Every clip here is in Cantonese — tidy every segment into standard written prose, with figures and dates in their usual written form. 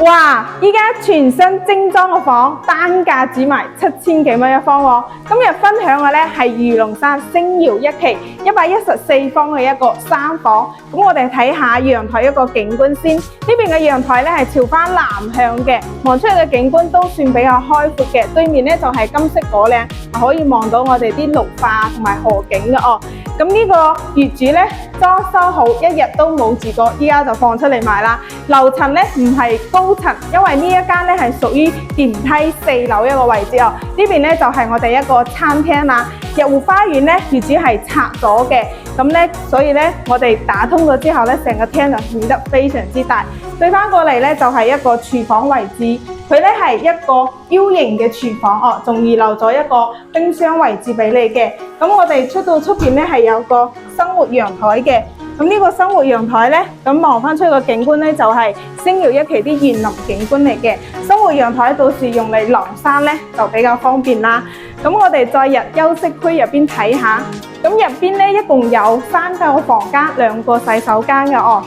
哇！依家全新精裝嘅房，單價只賣7000幾蚊一方喎。今日分享嘅咧係魚龍山星耀一期114方嘅一個3房。咁我哋睇下陽台一個景觀先。呢邊嘅陽台咧係朝翻南向嘅，望出去嘅景觀都算比較開闊嘅。對面咧就係金色果嶺，可以望到我哋啲綠化同埋河景嘅哦。咁呢個業主咧裝修好一日都冇住過，依家就放出嚟賣啦。樓層咧唔係高層，因為呢一間咧係屬於電梯4樓一個位置哦。呢邊咧就係我哋一個餐廳啦。入戶花園咧業主係拆咗嘅，咁咧所以咧我哋打通咗之後咧，成個廳就顯得非常之大。對翻過嚟咧就係一個廚房位置，佢咧係一個 U 型嘅廚房哦，仲預留咗一個冰箱位置俾你嘅。咁我哋出到出邊咧係有個生活陽台嘅。咁呢個生活陽台咧，咁望翻出個景觀咧就係星耀一期啲園林景觀嚟嘅。生活陽台到時用嚟晾衫咧就比較方便啦。咁我哋再入休息區入邊睇下，咁入邊咧一共有3個房間、2個洗手間嘅哦。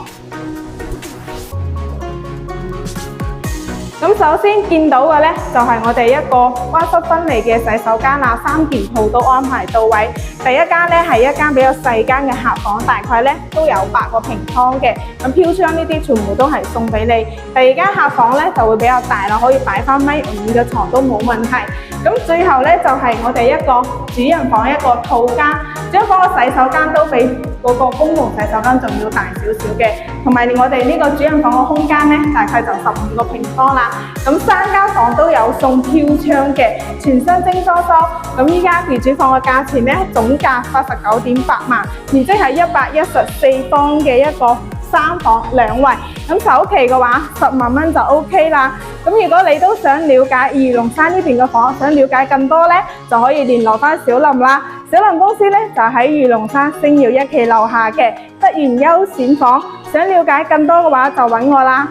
咁首先見到嘅咧就係我哋一個乾濕分離嘅洗手間啦，3件套都安排到位。第一間咧係一間比較細間嘅客房，大概咧都有8個平方嘅。咁飄窗呢啲全部都係送俾你。第二間客房咧就會比較大啦，可以擺翻1.5米嘅床都冇問題。咁最後咧就係我哋一個主人房一個套間，主人房個洗手間都比嗰個公共洗手間仲要大少少嘅。同埋我哋呢個主人房個空間咧大概就15個平方啦。咁3間房都有送飄窗嘅，全新精裝修。咁依家業主房嘅價錢咧總價89.8萬，面積係114方嘅一個3房2衛。咁首期嘅話10萬蚊就 OK 啦。咁如果你都想了解魚龍山呢邊嘅房，想了解更多咧，就可以聯絡翻小林啦。小林公司咧就喺魚龍山星耀一期樓下嘅德源優選房。想了解更多嘅話就揾我啦。